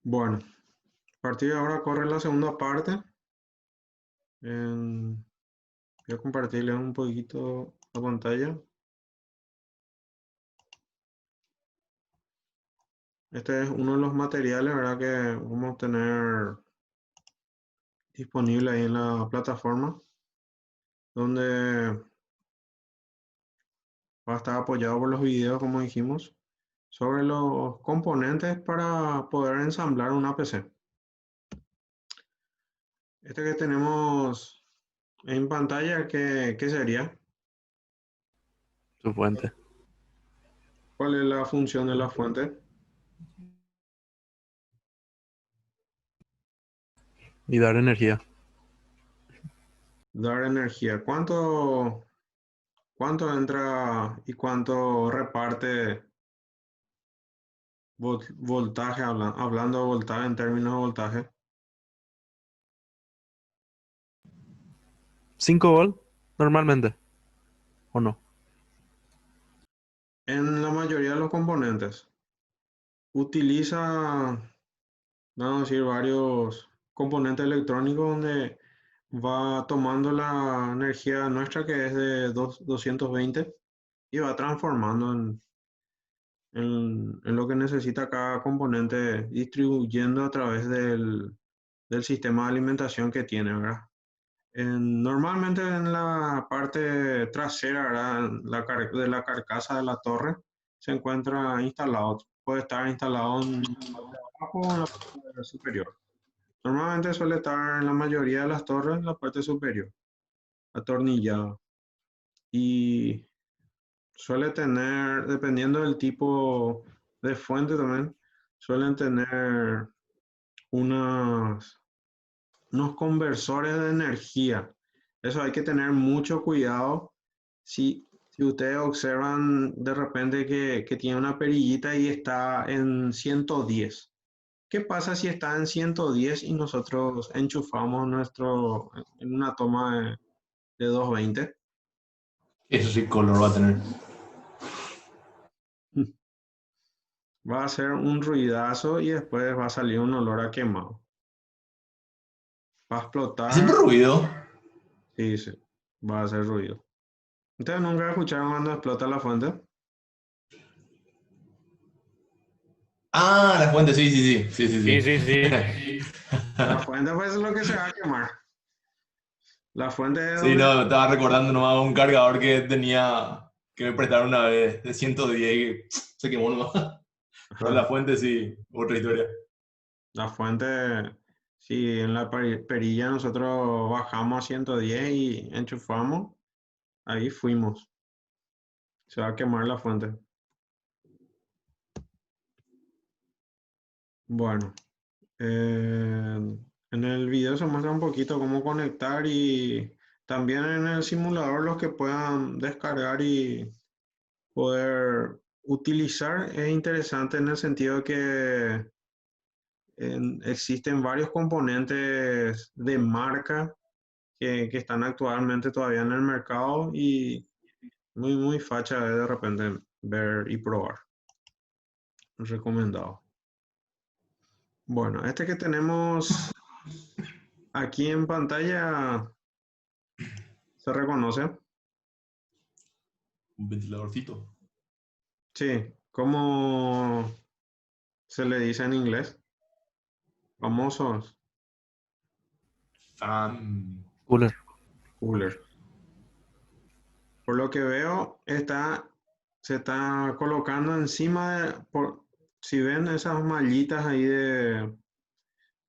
Bueno, a partir de ahora corre la segunda parte. En- Voy a compartirles un poquito la pantalla. Este es uno de los materiales, ¿verdad? Que vamos a tener disponible ahí en la plataforma, donde va a estar apoyado por los videos, como dijimos, sobre los componentes para poder ensamblar una PC. Este que tenemos en pantalla, ¿qué sería? Su fuente. ¿Cuál es la función de la fuente? Y dar energía. Dar energía. ¿Cuánto entra y cuánto reparte voltaje, hablando de voltaje en términos de voltaje? 5 volt, normalmente. ¿O no? En la mayoría de los componentes utiliza, vamos a decir, varios componentes electrónicos donde va tomando la energía nuestra que es de 220 y va transformando en lo que necesita cada componente, distribuyendo a través del sistema de alimentación que tiene, ¿verdad? Normalmente en la parte trasera, ¿verdad? De la carcasa de la torre se encuentra instalado. Puede estar instalado en la parte de abajo o en la parte superior. Normalmente suele estar en la mayoría de las torres en la parte superior, atornillado. Y suele tener, dependiendo del tipo de fuente también, suelen tener unas, unos conversores de energía. Eso hay que tener mucho cuidado. Si ustedes observan de repente que tiene una perillita y está en 110. ¿Qué pasa si está en 110 y nosotros enchufamos nuestro en una toma de 220? Eso sí, color va a tener. Va a hacer un ruidazo y después va a salir un olor a quemado. Va a ¿Hace explotar, ruido? sí, sí, va a hacer ruido. ¿Ustedes nunca escucharon cuando explota la fuente? Ah, la fuente, sí, sí, sí. Sí, Sí, sí, sí, sí. sí. La fuente pues es lo que se va a quemar. La fuente es Sí, donde... no, estaba recordando nomás un cargador que tenía, que me prestaron una vez de 110 y se quemó nomás. Pero la Ajá. fuente sí, otra historia. La fuente, si en la perilla nosotros bajamos a 110 y enchufamos, ahí fuimos. Se va a quemar la fuente. Bueno, en el video se muestra un poquito cómo conectar y también en el simulador los que puedan descargar y poder utilizar. Es interesante en el sentido que existen varios componentes de marca que están actualmente todavía en el mercado y muy facha de repente ver y probar. Recomendado. Bueno, este que tenemos aquí en pantalla se reconoce. Un ventiladorcito. Sí, ¿cómo se le dice en inglés? Famosos Fan. Cooler. cooler. Por lo que veo, se está colocando encima si ven esas mallitas ahí de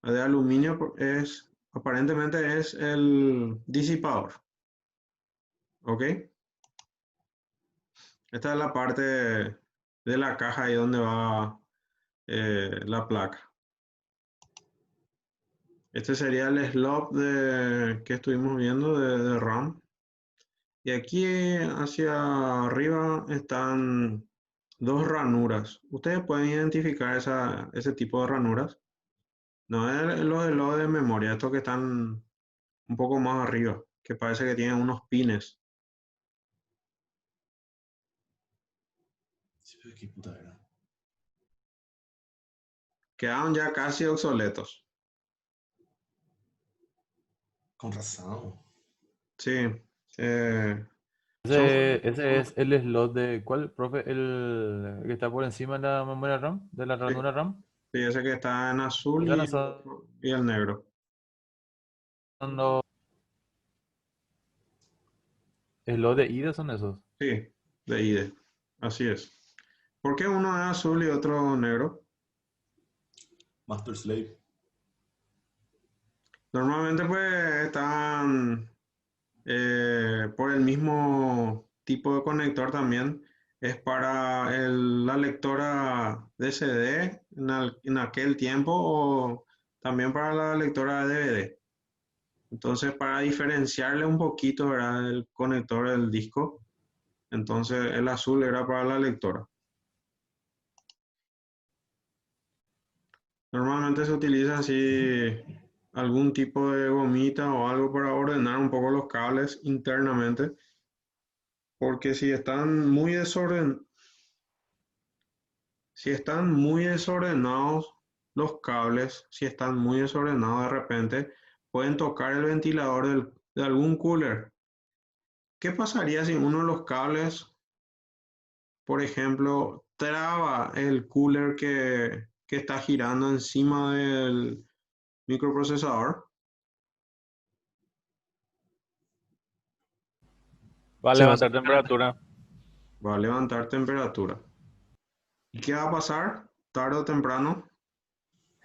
aluminio, aparentemente es el disipador. ¿Ok? Esta es la parte de la caja ahí donde va la placa. Este sería el slot que estuvimos viendo de RAM. Y aquí hacia arriba están dos ranuras. Ustedes pueden identificar ese tipo de ranuras. No es los de memoria, estos que están un poco más arriba, que parece que tienen unos pines. Sí, pero qué puta era. quedaron ya casi obsoletos. Con razón. Sí, son, Ese es el slot de, ¿cuál, profe? El que está por encima de la memoria RAM, de la sí, ranura RAM. sí, ese que está en azul Esos y no el son otro, y el negro. los slots de IDE, son esos. Sí, de ID. Así es. ¿Por qué uno es azul y otro negro? Master Slave. Normalmente pues están por el mismo tipo de conector también. Es para la lectora de CD en aquel tiempo o también para la lectora de DVD. Entonces, para diferenciarle un poquito, ¿verdad? El conector del disco, entonces el azul era para la lectora. Normalmente se utiliza así algún tipo de gomita o algo para ordenar un poco los cables internamente, porque si están muy desordenados los cables, si están muy desordenados de repente, pueden tocar el ventilador de algún cooler. ¿Qué pasaría si uno de los cables, por ejemplo, traba el cooler que está girando encima del microprocesador? Va a Se va a levantar temperatura va a levantar temperatura. ¿Y qué va a pasar? Tarde o temprano,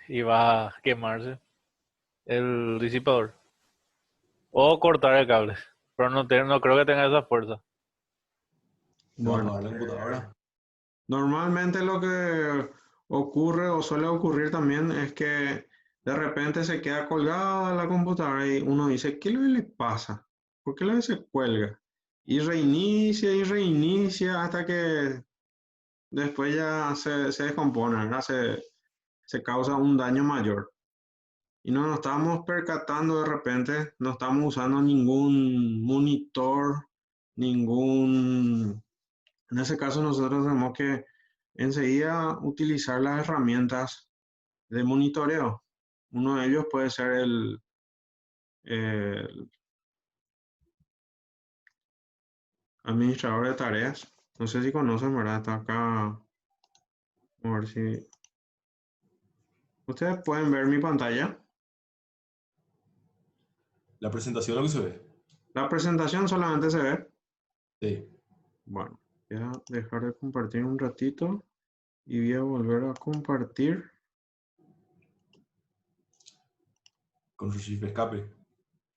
y va a quemarse el disipador. O cortar el cable. Pero no creo que tenga esa fuerza. Se va a bueno, apagar la computadora. normalmente lo que ocurre o suele ocurrir también es que de repente se queda colgada la computadora y uno dice, ¿qué le pasa? ¿Por qué se cuelga? Y reinicia hasta que después ya se descompone, ¿verdad? Se causa un daño mayor. Y no nos estamos percatando de repente, no estamos usando ningún monitor, ningún... En ese caso nosotros tenemos que enseguida utilizar las herramientas de monitoreo. Uno de ellos puede ser el administrador de tareas. No sé si conocen, ¿verdad? Está acá. A ver si... Ustedes pueden ver mi pantalla. La presentación lo que se ve. La presentación solamente se ve. Sí. Bueno, voy a dejar de compartir un ratito y voy a volver a compartir. Con su chip escape.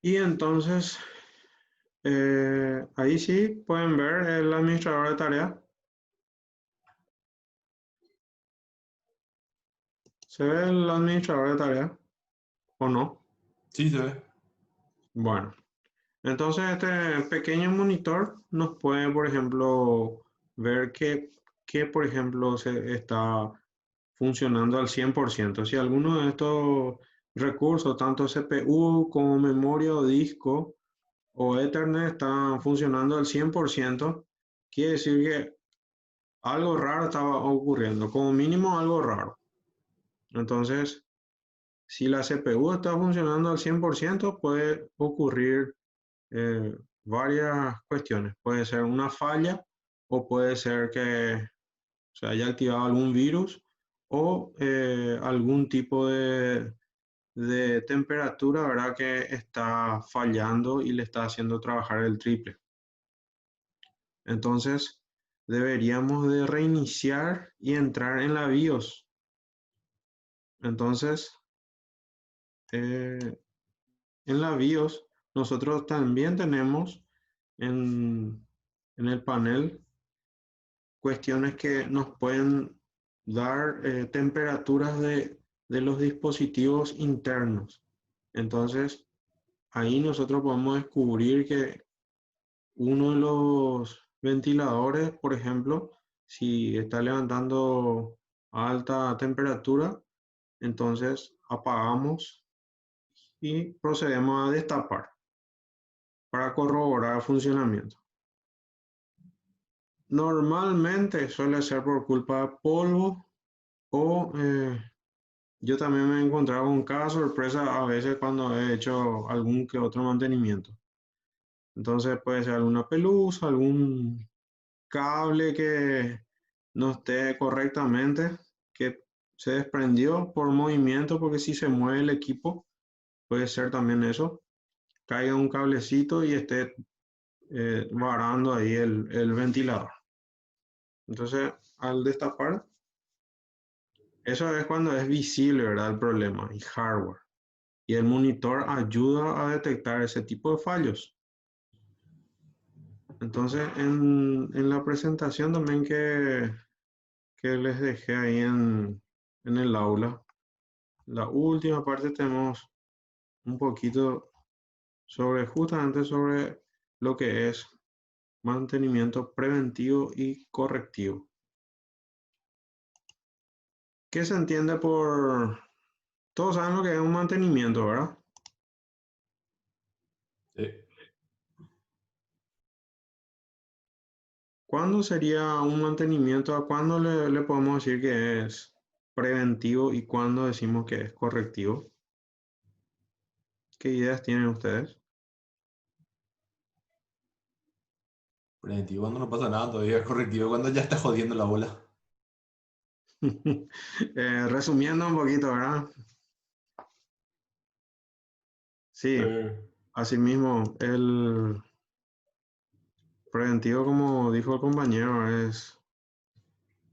Y entonces, ahí sí pueden ver el administrador de tareas. ¿Se ve el administrador de tareas o no? Sí, se ve. Bueno, entonces este pequeño monitor nos puede, por ejemplo, ver que por ejemplo, se está funcionando al 100%. Si alguno de estos recursos, tanto CPU como memoria o disco o Ethernet, están funcionando al 100%, quiere decir que algo raro estaba ocurriendo, como mínimo algo raro. Entonces, si la CPU está funcionando al 100%, puede ocurrir varias cuestiones. Puede ser una falla o puede ser que se haya activado algún virus o algún tipo de temperatura, ¿verdad? Que está fallando y le está haciendo trabajar el triple. Entonces, deberíamos de reiniciar y entrar en la BIOS. Entonces, en la BIOS, nosotros también tenemos en el panel cuestiones que nos pueden dar temperaturas de los dispositivos internos. Entonces, ahí nosotros podemos descubrir que uno de los ventiladores, por ejemplo, si está levantando a alta temperatura, entonces apagamos y procedemos a destapar para corroborar el funcionamiento. Normalmente suele ser por culpa de polvo o Yo también me he encontrado con cada sorpresa a veces cuando he hecho algún que otro mantenimiento. Entonces puede ser alguna pelusa, algún cable que no esté correctamente, que se desprendió por movimiento, porque si se mueve el equipo, puede ser también eso, caiga un cablecito y esté varando ahí el ventilador. Entonces, al destapar, eso es cuando es visible, ¿verdad? El problema y hardware. Y el monitor ayuda a detectar ese tipo de fallos. Entonces, en la presentación también que les dejé ahí en el aula, la última parte tenemos un poquito sobre, justamente sobre lo que es mantenimiento preventivo y correctivo. ¿Qué se entiende por... Todos saben lo que es un mantenimiento, ¿verdad? Sí. ¿Cuándo sería un mantenimiento? ¿A cuándo le podemos decir que es preventivo y cuándo decimos que es correctivo? ¿Qué ideas tienen ustedes? Preventivo cuando no pasa nada todavía, correctivo cuando ya está jodiendo la bola. Resumiendo un poquito, ¿verdad? Sí, asimismo, el preventivo, como dijo el compañero, es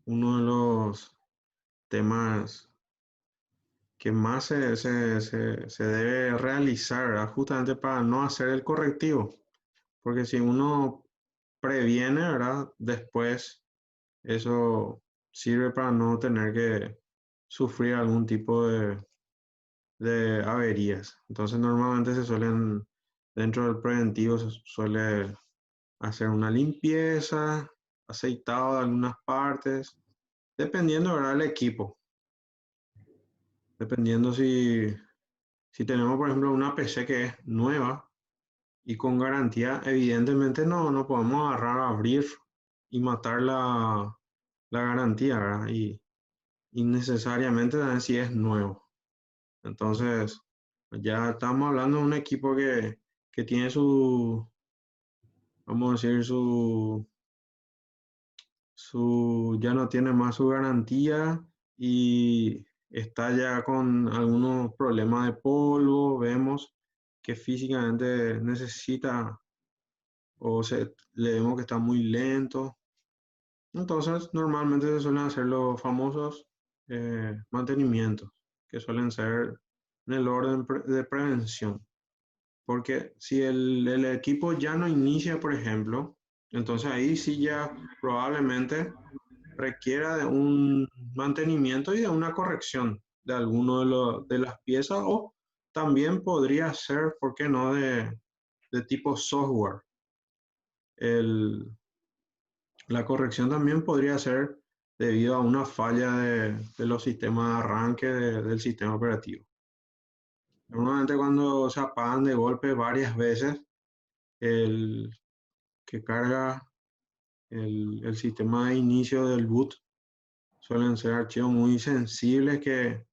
uno de los temas que más se debe realizar, ¿verdad? Justamente para no hacer el correctivo. Porque si uno previene, ¿verdad? Después eso sirve para no tener que sufrir algún tipo de averías. Entonces normalmente dentro del preventivo se suele hacer una limpieza, aceitado de algunas partes, dependiendo, ¿verdad? Del equipo. Dependiendo si tenemos, por ejemplo, una PC que es nueva y con garantía, evidentemente no podemos agarrar a abrir y matar la garantía, ¿verdad? Y necesariamente también si es nuevo. Entonces, ya estamos hablando de un equipo que tiene vamos a decir, ya no tiene más su garantía y está ya con algunos problemas de polvo. Vemos que físicamente necesita le vemos que está muy lento. Entonces, normalmente se suelen hacer los famosos mantenimientos, que suelen ser en el orden de prevención. Porque si el equipo ya no inicia, por ejemplo, entonces ahí sí ya probablemente requiera de un mantenimiento y de una corrección de alguno de las piezas o también podría ser, ¿por qué no?, de tipo software. La corrección también podría ser debido a una falla de los sistemas de arranque del sistema operativo. Normalmente cuando se apagan de golpe varias veces, el que carga el sistema de inicio del boot suelen ser archivos muy sensibles que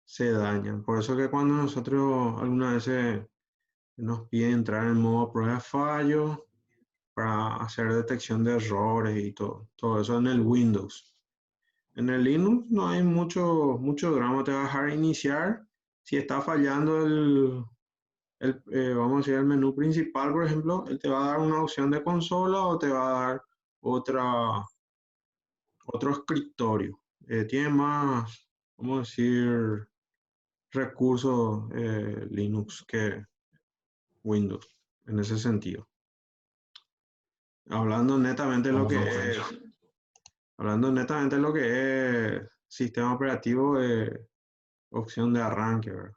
se dañan. Por eso que cuando nosotros algunas veces nos piden entrar en modo prueba de fallo para hacer detección de errores y todo eso en el Windows. En el Linux no hay mucho drama, te va a dejar iniciar. Si está fallando vamos a decir, el menú principal, por ejemplo, él te va a dar una opción de consola o te va a dar otra, otro escritorio. Tiene más, vamos a decir, recursos Linux que Windows en ese sentido. Hablando netamente de lo Vamos que a es, buscar. hablando netamente de lo que es sistema operativo, opción de arranque, ¿verdad?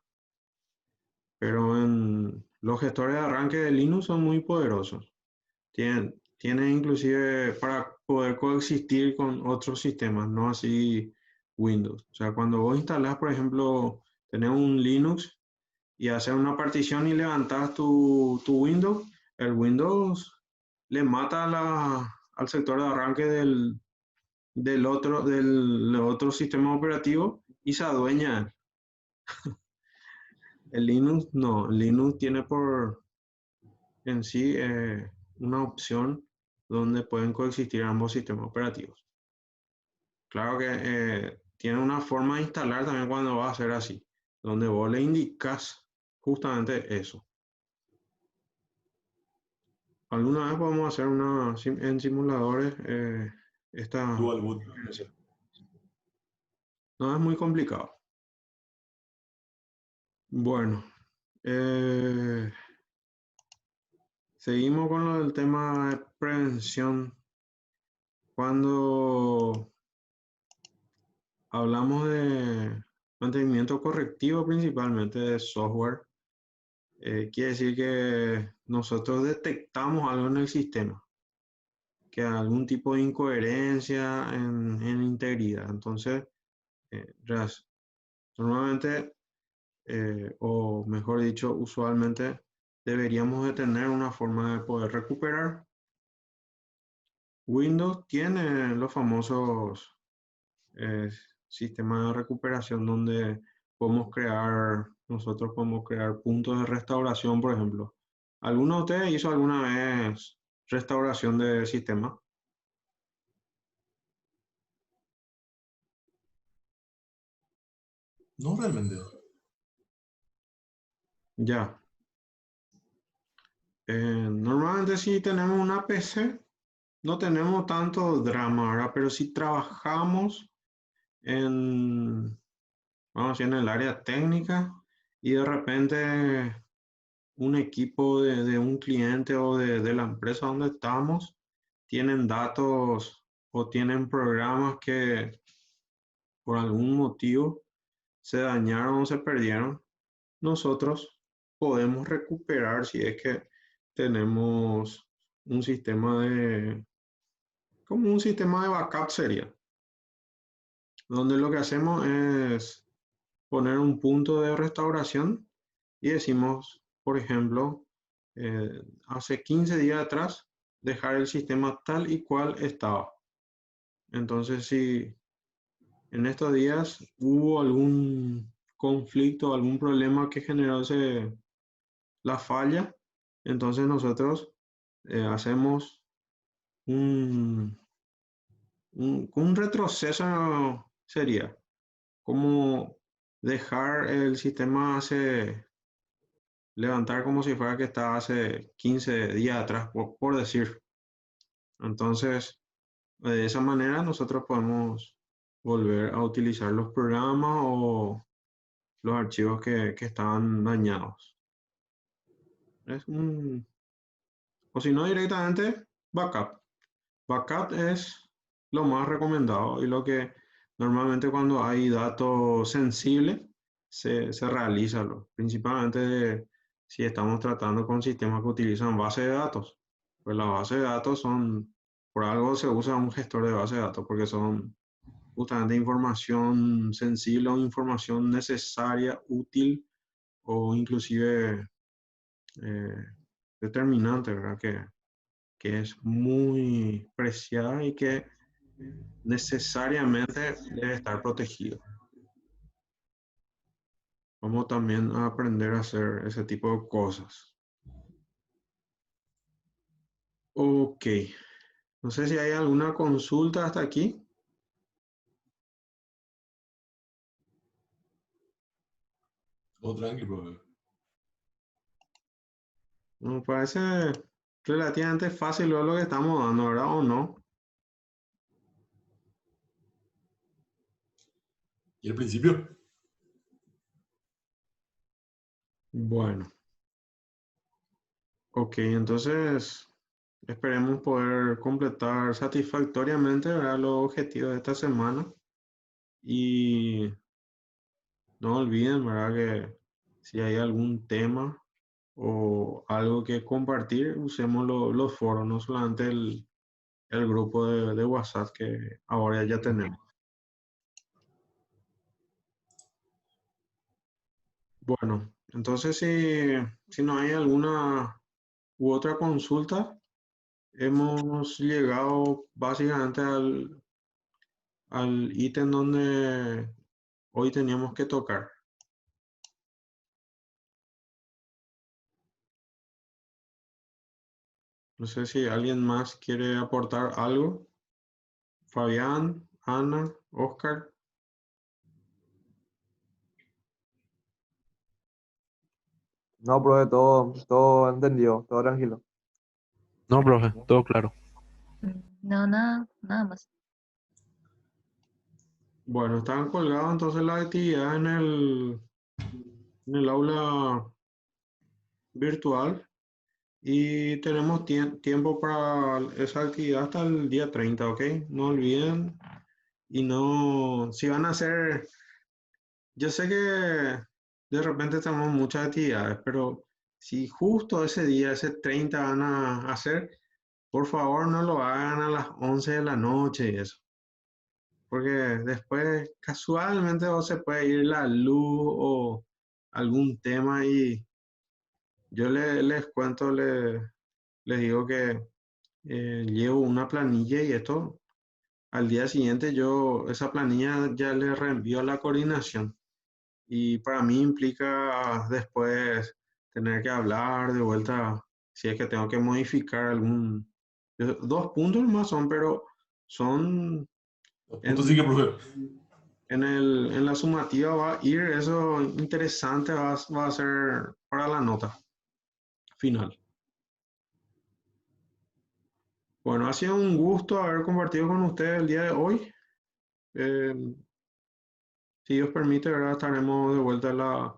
Pero los gestores de arranque de Linux son muy poderosos. Tienen inclusive para poder coexistir con otros sistemas, no así Windows. O sea, cuando vos instalás, por ejemplo, tenés un Linux y haces una partición y levantas tu Windows, el Windows le mata al sector de arranque del otro sistema operativo y se adueña. El Linux no, el Linux tiene por en sí una opción donde pueden coexistir ambos sistemas operativos. Claro que tiene una forma de instalar también cuando va a ser así, donde vos le indicas justamente eso. Alguna vez podemos hacer en simuladores esta Dual boot. experiencia. No es muy complicado. Bueno, eh, seguimos con lo del tema de prevención. Cuando hablamos de mantenimiento correctivo principalmente de software, quiere decir que nosotros detectamos algo en el sistema, que hay algún tipo de incoherencia en integridad. Entonces, normalmente, o mejor dicho, usualmente, deberíamos de tener una forma de poder recuperar. Windows tiene los famosos eh, sistemas de recuperación donde nosotros podemos crear puntos de restauración, por ejemplo. ¿Alguno de ustedes hizo alguna vez restauración de sistema? No realmente. Ya. Normalmente si tenemos una PC, no tenemos tanto drama, ¿verdad? Pero si trabajamos en, vamos a decir, en el área técnica y de repente un equipo de un cliente o de la empresa donde estamos tienen datos o tienen programas que por algún motivo se dañaron o se perdieron, nosotros podemos recuperar si es que tenemos un sistema como un sistema de backup sería, donde lo que hacemos es poner un punto de restauración y decimos, por ejemplo, hace 15 días atrás, dejar el sistema tal y cual estaba. Entonces, si en estos días hubo algún conflicto, algún problema que generó la falla, entonces nosotros hacemos un, un retroceso, sería como dejar el sistema levantar como si fuera que estaba hace 15 días atrás, por decir. Entonces, de esa manera nosotros podemos volver a utilizar los programas o los archivos que estaban dañados. O si no directamente, backup. Backup es lo más recomendado y lo que normalmente cuando hay datos sensibles se realiza, principalmente si estamos tratando con sistemas que utilizan base de datos. Pues las bases de datos por algo se usa un gestor de base de datos porque son justamente información sensible o información necesaria, útil o inclusive eh, determinante, ¿verdad? Que es muy preciada y que necesariamente debe estar protegido. Vamos también a aprender a hacer ese tipo de cosas. Ok, no sé si hay alguna consulta hasta aquí. O tranqui, profe. Me parece relativamente fácil lo que estamos dando, ¿verdad? ¿O no? ¿Y el principio? Bueno, ok, entonces esperemos poder completar satisfactoriamente, ¿verdad?, los objetivos de esta semana. Y no olviden, ¿verdad?, que si hay algún tema o algo que compartir, usemos los foros, no solamente el grupo de WhatsApp que ahora ya tenemos. Bueno, entonces si no hay alguna u otra consulta, hemos llegado básicamente al ítem donde hoy teníamos que tocar. No sé si alguien más quiere aportar algo. Fabián, Ana, Oscar. No, profe, todo entendido, todo tranquilo. No, profe, todo claro. No, nada más. Bueno, están colgados entonces las actividades en el aula virtual y tenemos tiempo para esa actividad hasta el día 30, ¿ok? No olviden y no, si van a hacer, yo sé que de repente tenemos muchas actividades, pero si justo ese día, ese 30 van a hacer, por favor no lo hagan a las 11 de la noche y eso. Porque después casualmente o se puede ir la luz o algún tema y yo les cuento, les digo que llevo una planilla y esto al día siguiente yo esa planilla ya le reenvío a la coordinación y para mí implica después tener que hablar de vuelta si es que tengo que modificar algún... 2 puntos más son, pero son Los puntos sí que, en, profe. en la sumativa va a ir, eso interesante va a ser para la nota final. Bueno, ha sido un gusto haber compartido con ustedes el día de hoy. Eh, si Dios permite, ¿verdad? Estaremos de vuelta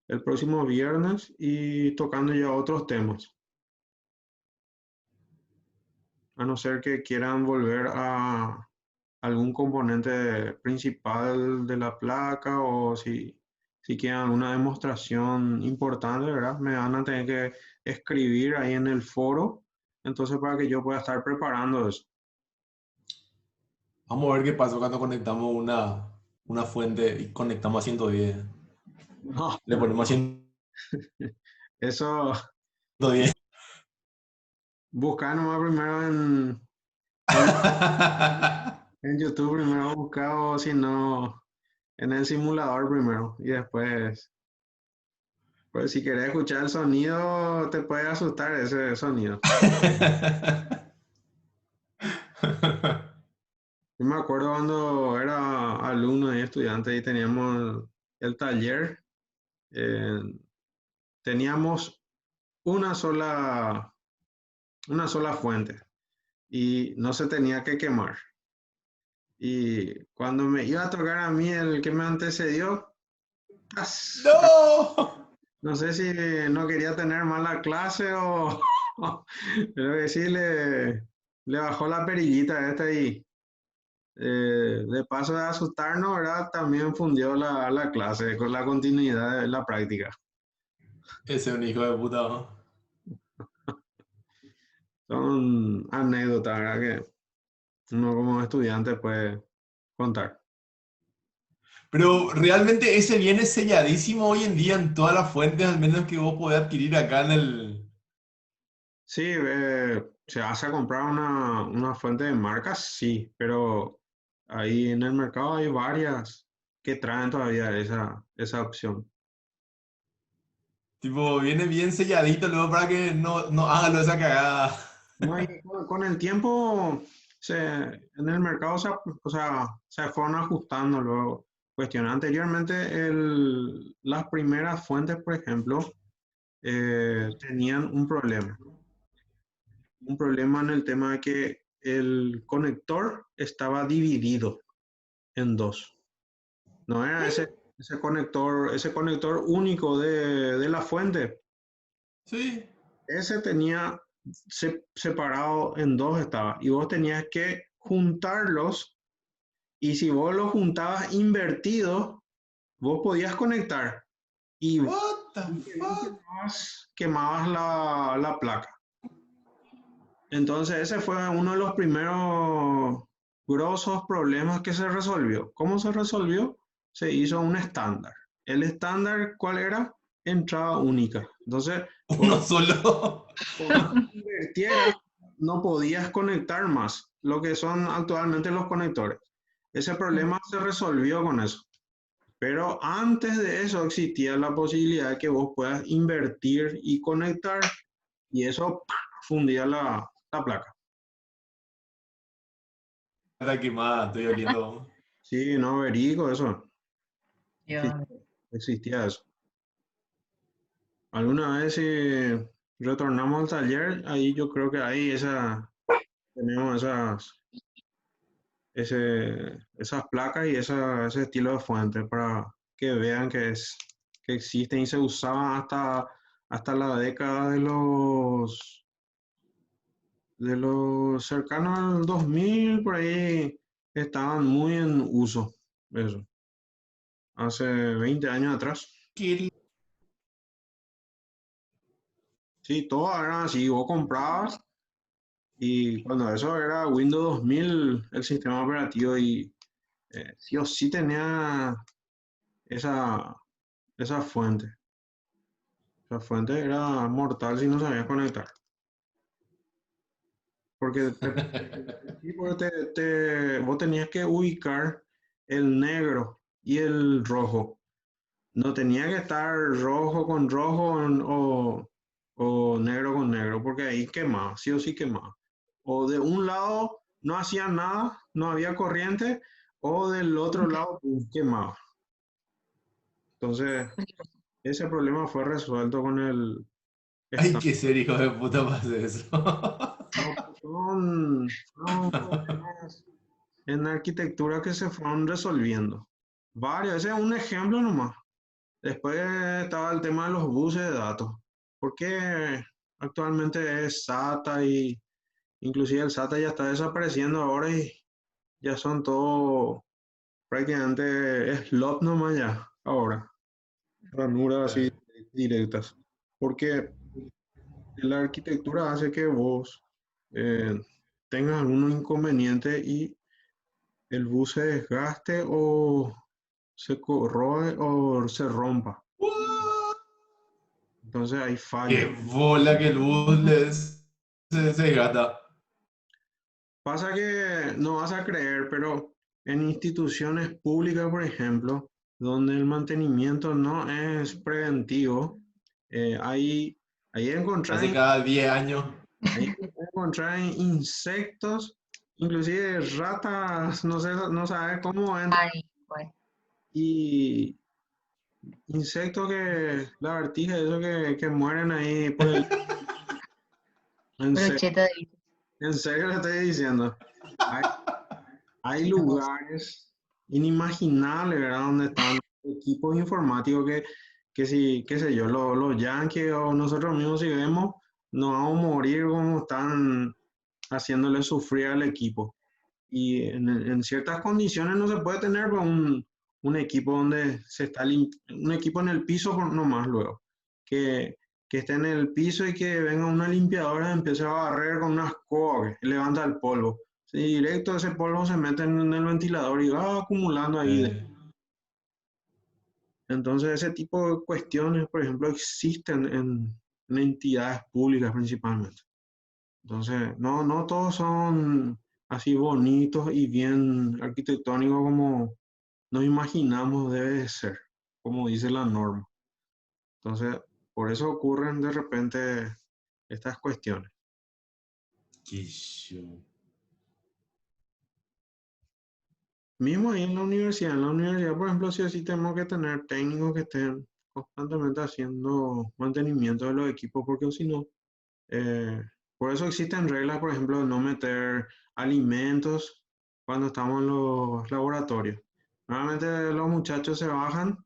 el próximo viernes y tocando ya otros temas. A no ser que quieran volver a algún componente principal de la placa o si quieren alguna demostración importante, ¿verdad? Me van a tener que escribir ahí en el foro, entonces para que yo pueda estar preparando eso. Vamos a ver qué pasó cuando conectamos una fuente y conectamos a 110. No, Le ponemos a eso 110. buscar nomás primero en YouTube, primero buscar o si no, en el simulador primero y después, pues si querés escuchar el sonido, te puede asustar ese sonido. Yo me acuerdo cuando era alumno y estudiante y teníamos el taller, eh, teníamos una una sola fuente y no se tenía que quemar. Y cuando me iba a tocar a mí el que me antecedió, ¡tas! ¡No! No sé si no quería tener mala clase o pero que sí le bajó la perillita esta y de paso de asustarnos, ¿verdad? También fundió la clase con la continuidad de la práctica. Ese es un hijo de puta, ¿no? Son anécdotas, ¿verdad? Que uno como estudiante puede contar. Pero realmente ese viene selladísimo hoy en día en todas las fuentes, al menos que vos podés adquirir acá en el... Sí, se hace a comprar una fuente de marcas, sí, pero ahí en el mercado hay varias que traen todavía esa opción. Tipo, viene bien selladito luego para que no haga lo de esa cagada. No, y con el tiempo en el mercado o sea, se fueron ajustando luego. Cuestión anteriormente, las primeras fuentes, por ejemplo, tenían un problema en el tema de que el conector estaba dividido en dos. No era ese conector único de la fuente. Sí. Ese tenía separado en dos estaba y vos tenías que juntarlos y si vos los juntabas invertidos, vos podías conectar y What the fuck? quemabas la placa. Entonces ese fue uno de los primeros grosos problemas que se resolvió. ¿Cómo se resolvió? Se hizo un estándar. ¿El estándar cuál era? Entrada única. Entonces, Uno solo. por más que invirtieras, no podías conectar más lo que son actualmente los conectores. Ese problema se resolvió con eso. Pero antes de eso existía la posibilidad de que vos puedas invertir y conectar y eso ¡pam! fundida la placa. Está quemada, estoy oliendo. Sí, no, verico, eso. Dios. Existía eso. Alguna vez si retornamos al taller, ahí yo creo que ahí tenemos esas placas y ese estilo de fuente para que vean que existen y se usaban hasta la década de los cercanos al 2000, por ahí estaban muy en uso. Eso, hace 20 años atrás. ¿Qué? Sí, todo era así, vos comprabas y cuando eso era Windows 2000, el sistema operativo, y sí o sí tenía esa, esa fuente. Esa fuente era mortal si no sabías conectar. Porque, sí, porque vos tenías que ubicar el negro y el rojo. No tenía que estar rojo con rojo o negro con negro, porque ahí quemaba, sí o sí quemaba. O de un lado no hacía nada, no había corriente, o del otro lado quemaba. Entonces, ese problema fue resuelto con el Hay estándar. que ser hijo de puta para hacer eso. No, fueron problemas en arquitectura que se fueron resolviendo. Varios, ese es un ejemplo nomás. Después estaba el tema de los buses de datos, porque actualmente es SATA y inclusive el SATA ya está desapareciendo ahora y ya son todo prácticamente slot nomás ya ahora, ranuras así directas, porque la arquitectura hace que vos eh, tengas algún inconveniente y el bus se desgaste o se corroe o se rompa. Entonces hay Qué fallas. bola que el bus se desgasta. Pasa que no vas a creer, pero en instituciones públicas, por ejemplo, donde el mantenimiento no es preventivo, ahí, ahí Hace encontrar, cada 10 años. ahí encontrar insectos, inclusive ratas, no sé, no sabes cómo entran, Ay, bueno. y insectos que, lagartijas, eso que mueren ahí por el... En serio, Brocheta de vidrio. en serio le estoy diciendo. Hay, hay No, lugares inimaginables, ¿verdad? Donde están equipos informáticos que si, qué sé yo, los Yankees o nosotros mismos si vemos, nos vamos a morir como están haciéndole sufrir al equipo. Y en ciertas condiciones no se puede tener pues, un equipo donde se está un equipo en el piso nomás luego, que, que esté en el piso y que venga una limpiadora y empiece a barrer con unas escoba que levanta el polvo. Sí, directo ese polvo se mete en el ventilador y va acumulando ahí. Eh, Entonces ese tipo de cuestiones, por ejemplo, existen en entidades públicas principalmente. Entonces, no todos son así bonitos y bien arquitectónicos como nos imaginamos debe de ser, como dice la norma. Entonces, por eso ocurren de repente estas cuestiones. qué show. Mismo ahí en la universidad, por ejemplo, sí o sí tenemos que tener técnicos que estén constantemente haciendo mantenimiento de los equipos, porque si no, Eh, por eso existen reglas, por ejemplo, de no meter alimentos cuando estamos en los laboratorios. Normalmente los muchachos se bajan,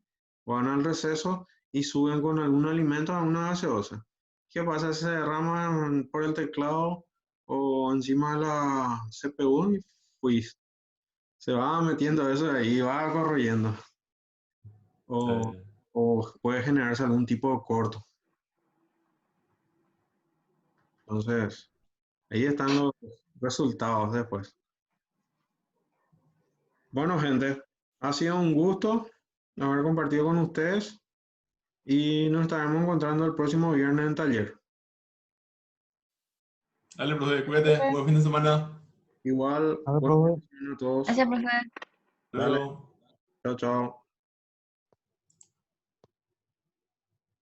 van al receso y suben con algún alimento a una gaseosa. ¿Qué pasa? Se derraman por el teclado o encima de la CPU y pues, se va metiendo eso ahí, va corroyendo. O, Eh, o puede generarse algún tipo de corto. Entonces, ahí están los resultados después. Bueno, gente, ha sido un gusto haber compartido con ustedes y nos estaremos encontrando el próximo viernes en taller. Dale, profe, cuídate. profe. Buen fin de semana. Igual, Dale, buenas profe. noches a todos. Gracias, profe. Hasta Dale, luego. chao, chao.